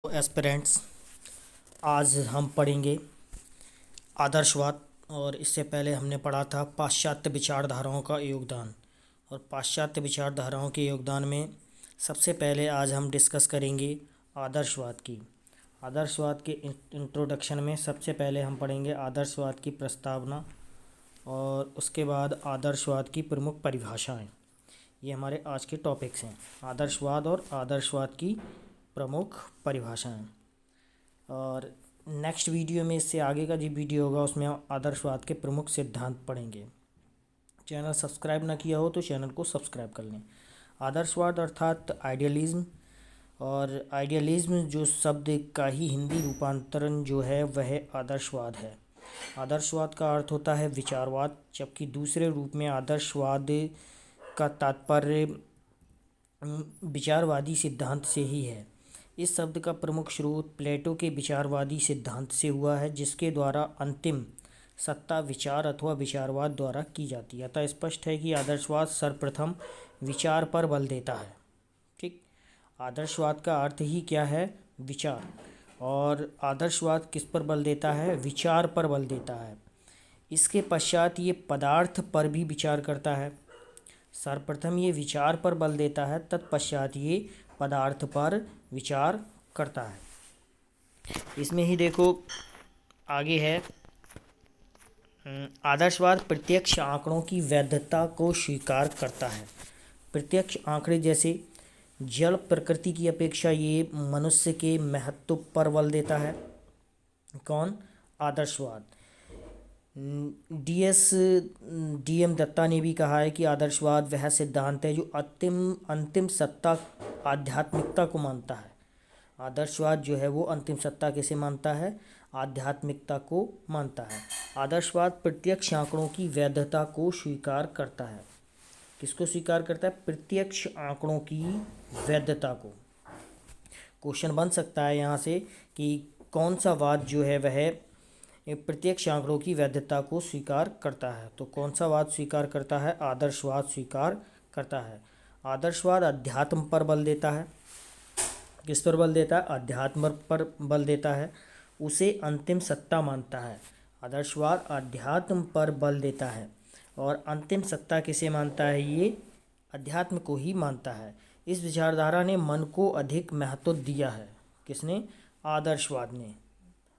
Aspirants, आज हम पढ़ेंगे आदर्शवाद। और इससे पहले हमने पढ़ा था पाश्चात्य विचारधाराओं का योगदान। और पाश्चात्य विचारधाराओं के योगदान में सबसे पहले आज हम डिस्कस करेंगे आदर्शवाद की। आदर्शवाद के इंट्रोडक्शन में सबसे पहले हम पढ़ेंगे आदर्शवाद की प्रस्तावना और उसके बाद आदर्शवाद की प्रमुख परिभाषाएं। ये हमारे आज के टॉपिक्स हैं, आदर्शवाद और आदर्शवाद की प्रमुख परिभाषाएं। और नेक्स्ट वीडियो में, इससे आगे का जो वीडियो होगा उसमें हम आदर्शवाद के प्रमुख सिद्धांत पढ़ेंगे। चैनल सब्सक्राइब ना किया हो तो चैनल को सब्सक्राइब कर लें। आदर्शवाद अर्थात आइडियलिज्म, और आइडियलिज्म जो शब्द का ही हिंदी रूपांतरण जो है वह आदर्शवाद है। आदर्शवाद का अर्थ होता है विचारवाद, जबकि दूसरे रूप में आदर्शवाद का तात्पर्य विचारवादी सिद्धांत से ही है। इस शब्द का प्रमुख स्रोत प्लेटो के विचारवादी सिद्धांत से हुआ है, जिसके द्वारा अंतिम सत्ता विचार अथवा विचारवाद द्वारा की जाती है। अतः स्पष्ट है कि आदर्शवाद सर्वप्रथम विचार पर बल देता है। ठीक, आदर्शवाद का अर्थ ही क्या है? विचार। और आदर्शवाद किस पर बल देता है? विचार पर बल देता है। इसके पश्चात ये पदार्थ पर भी विचार करता है। सर्वप्रथम ये विचार पर बल देता है, तत्पश्चात ये पदार्थ पर विचार करता है। इसमें ही देखो आगे है, आदर्शवाद प्रत्यक्ष आंकड़ों की वैधता को स्वीकार करता है। प्रत्यक्ष आंकड़े जैसे जड़ प्रकृति की अपेक्षा ये मनुष्य के महत्व पर बल देता है। कौन? आदर्शवाद। डी एम दत्ता ने भी कहा है कि आदर्शवाद वह सिद्धांत है जो अंतिम सत्ता आध्यात्मिकता को मानता है। आदर्शवाद जो है वो अंतिम सत्ता किसे मानता है? आध्यात्मिकता को मानता है। आदर्शवाद प्रत्यक्ष आंकड़ों की वैधता को स्वीकार करता है। किसको स्वीकार करता है? प्रत्यक्ष आंकड़ों की वैधता को। क्वेश्चन बन सकता है यहाँ से कि कौन सा वाद जो है वह प्रत्यक्ष आंकड़ों की वैधता को स्वीकार करता है? तो कौन सा वाद स्वीकार करता है? आदर्शवाद स्वीकार करता है। आदर्शवाद अध्यात्म पर बल देता है। किस पर बल देता है? अध्यात्म पर बल देता है। उसे अंतिम सत्ता मानता है। आदर्शवाद अध्यात्म पर बल देता है और अंतिम सत्ता किसे मानता है? ये अध्यात्म को ही मानता है। इस विचारधारा ने मन को अधिक महत्व दिया है। किसने? आदर्शवाद ने।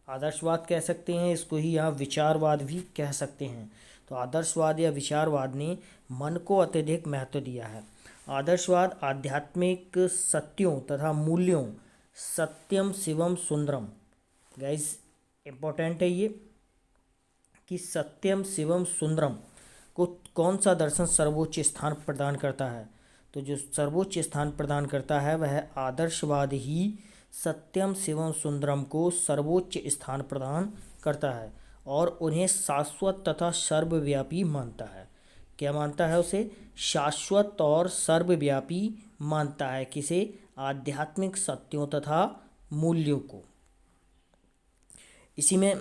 आदर्शवाद कह सकते हैं इसको ही, यहाँ विचारवाद भी कह सकते हैं। तो आदर्शवाद या विचारवाद ने मन को अत्यधिक महत्व दिया है। आदर्शवाद आध्यात्मिक सत्यों तथा मूल्यों, सत्यम शिवम सुंदरम, गाइस इम्पोर्टेंट है ये कि सत्यम शिवम सुंदरम को कौन सा दर्शन सर्वोच्च स्थान प्रदान करता है? तो जो सर्वोच्च स्थान प्रदान करता है वह आदर्शवाद ही सत्यम शिवम सुंदरम को सर्वोच्च स्थान प्रदान करता है और उन्हें शाश्वत तथा सर्वव्यापी मानता है। क्या मानता है? उसे शाश्वत और सर्वव्यापी मानता है। किसे? आध्यात्मिक सत्यों तथा मूल्यों को। इसी में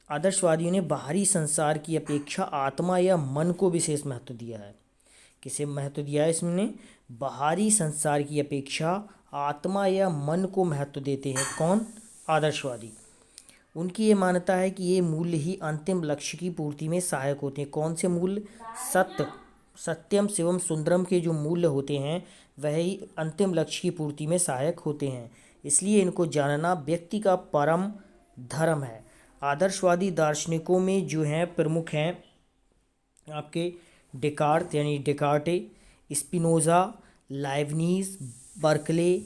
आदर्शवादियों ने बाहरी संसार की अपेक्षा आत्मा या मन को विशेष महत्व दिया है। किसे महत्व दिया है इसने? बाहरी संसार की अपेक्षा आत्मा या मन को महत्व देते हैं। कौन? आदर्शवादी। उनकी ये मान्यता है कि ये मूल्य ही अंतिम लक्ष्य की पूर्ति में सहायक होते हैं। कौन से मूल्य? सत्यम शिवम सुंदरम के जो मूल्य होते हैं वह ही अंतिम लक्ष्य की पूर्ति में सहायक होते हैं। इसलिए इनको जानना व्यक्ति का परम धर्म है। आदर्शवादी दार्शनिकों में जो हैं प्रमुख हैं आपके डेकार्त यानी Descartes, Spinoza, Leibniz, Berkeley,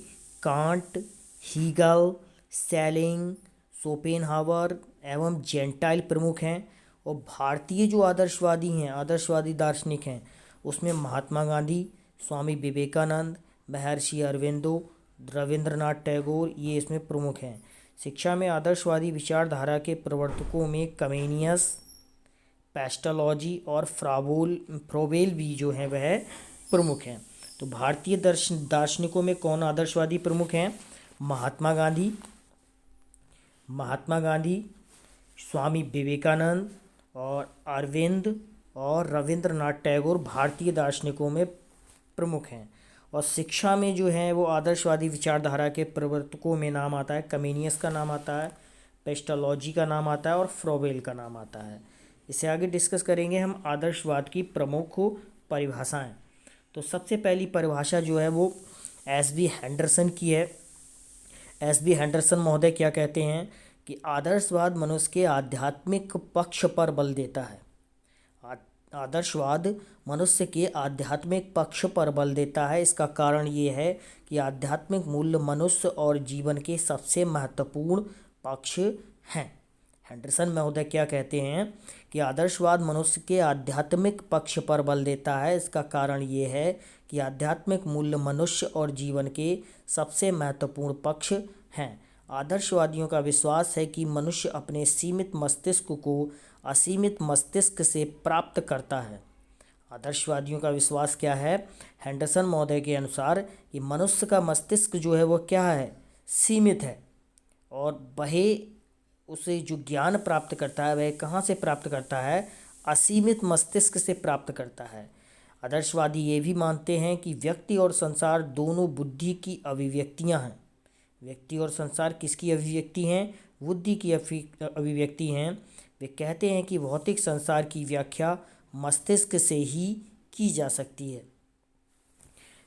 Kant, Hegel, Schelling, Schopenhauer एवं जेंटाइल प्रमुख हैं। और भारतीय जो आदर्शवादी हैं, आदर्शवादी दार्शनिक हैं, उसमें महात्मा गांधी, स्वामी विवेकानंद, महर्षि अरविंदो, रविंद्रनाथ टैगोर ये इसमें प्रमुख हैं। शिक्षा में आदर्शवादी विचारधारा के प्रवर्तकों में कमेनियस, पेस्टोलॉजी और फ्रोबेल भी जो हैं वह प्रमुख हैं। तो भारतीय दार्शनिकों में कौन आदर्शवादी प्रमुख हैं? महात्मा गांधी, स्वामी विवेकानंद और अरविंद और रविंद्रनाथ टैगोर भारतीय दार्शनिकों में प्रमुख हैं। और शिक्षा में जो है वो आदर्शवादी विचारधारा के प्रवर्तकों में नाम आता है कमेनियस का नाम आता है, पेस्टालॉजी का नाम आता है और फ्रोबेल का नाम आता है। इसे आगे डिस्कस करेंगे हम आदर्शवाद की प्रमुख परिभाषाएं। तो सबसे पहली परिभाषा जो है वो एस बी हैंडरसन की है। एस बी हैंडरसन महोदय क्या कहते हैं कि आदर्शवाद मनुष्य के आध्यात्मिक पक्ष पर बल देता है। आदर्शवाद मनुष्य के आध्यात्मिक पक्ष पर बल देता है। इसका कारण ये है कि आध्यात्मिक मूल्य मनुष्य और जीवन के सबसे महत्वपूर्ण पक्ष हैं। हैंडरसन महोदय क्या कहते हैं कि आदर्शवाद मनुष्य के आध्यात्मिक पक्ष पर बल देता है। इसका कारण ये है कि आध्यात्मिक मूल्य मनुष्य और जीवन के सबसे महत्वपूर्ण पक्ष हैं। आदर्शवादियों का विश्वास है कि मनुष्य अपने सीमित मस्तिष्क को असीमित मस्तिष्क से प्राप्त करता है। आदर्शवादियों का विश्वास क्या है? हैंडरसन महोदय के अनुसार कि मनुष्य का मस्तिष्क जो है वो क्या है? सीमित है, और वह उसे जो ज्ञान प्राप्त करता है वह कहाँ से प्राप्त करता है? असीमित मस्तिष्क से प्राप्त करता है। आदर्शवादी ये भी मानते हैं कि व्यक्ति और संसार दोनों बुद्धि की अभिव्यक्तियां हैं। व्यक्ति और संसार किसकी अभिव्यक्ति हैं? बुद्धि की अभिव्यक्ति हैं। वे कहते हैं कि भौतिक संसार की व्याख्या मस्तिष्क से ही की जा सकती है।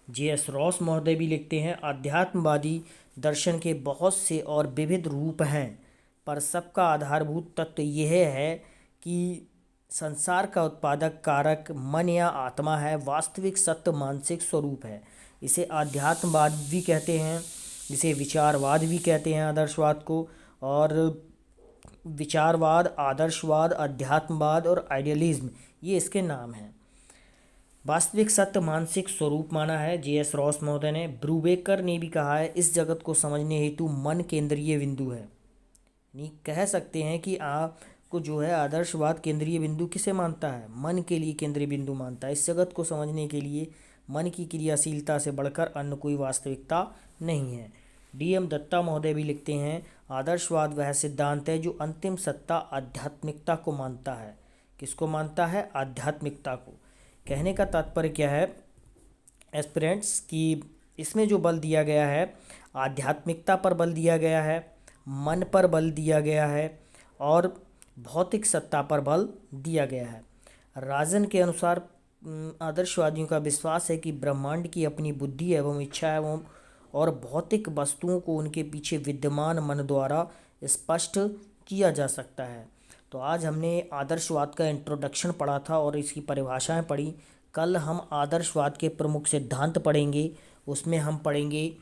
जे.एस. रॉस महोदय भी लिखते हैं, आध्यात्मवादी दर्शन के बहुत से और विविध रूप हैं, पर सबका आधारभूत तत्व यह है कि संसार का उत्पादक कारक मन या आत्मा है। वास्तविक सत्य मानसिक स्वरूप है। इसे आध्यात्मवाद भी कहते हैं, इसे विचारवाद भी कहते हैं आदर्शवाद को। और विचारवाद, आदर्शवाद, अध्यात्मवाद और आइडियलिज्म ये इसके नाम हैं। वास्तविक सत्य मानसिक स्वरूप माना है जे.एस. रॉस महोदय ने। ब्रूबेकर ने भी कहा है, इस जगत को समझने हेतु मन केंद्रीय बिंदु है। नहीं, कह सकते हैं कि आपको जो है आदर्शवाद केंद्रीय बिंदु किसे मानता है? मन के लिए केंद्रीय बिंदु मानता है। इस जगत को समझने के लिए मन की क्रियाशीलता से बढ़कर अन्य कोई वास्तविकता नहीं है। डी.एम. दत्ता महोदय भी लिखते हैं, आदर्शवाद वह सिद्धांत है जो अंतिम सत्ता आध्यात्मिकता को मानता है। किसको मानता है? आध्यात्मिकता को। कहने का तात्पर्य क्या है एस्पिरेंट्स कि इसमें जो बल दिया गया है, आध्यात्मिकता पर बल दिया गया है, मन पर बल दिया गया है और भौतिक सत्ता पर बल दिया गया है। राजन के अनुसार आदर्शवादियों का विश्वास है कि ब्रह्मांड की अपनी बुद्धि एवं इच्छा एवं और भौतिक वस्तुओं को उनके पीछे विद्यमान मन द्वारा स्पष्ट किया जा सकता है। तो आज हमने आदर्शवाद का इंट्रोडक्शन पढ़ा था और इसकी परिभाषाएं पढ़ी। कल हम आदर्शवाद के प्रमुख सिद्धांत पढ़ेंगे। उसमें हम पढ़ेंगे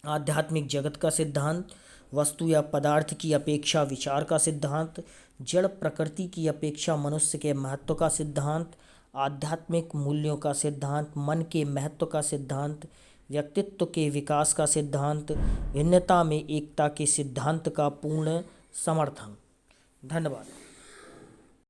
आध्यात्मिक जगत का सिद्धांत, वस्तु या पदार्थ की अपेक्षा विचार का सिद्धांत, जड़ प्रकृति की अपेक्षा मनुष्य के महत्व का सिद्धांत, आध्यात्मिक मूल्यों का सिद्धांत, मन के महत्व का सिद्धांत, व्यक्तित्व के विकास का सिद्धांत, भिन्नता में एकता के सिद्धांत का पूर्ण समर्थन। धन्यवाद।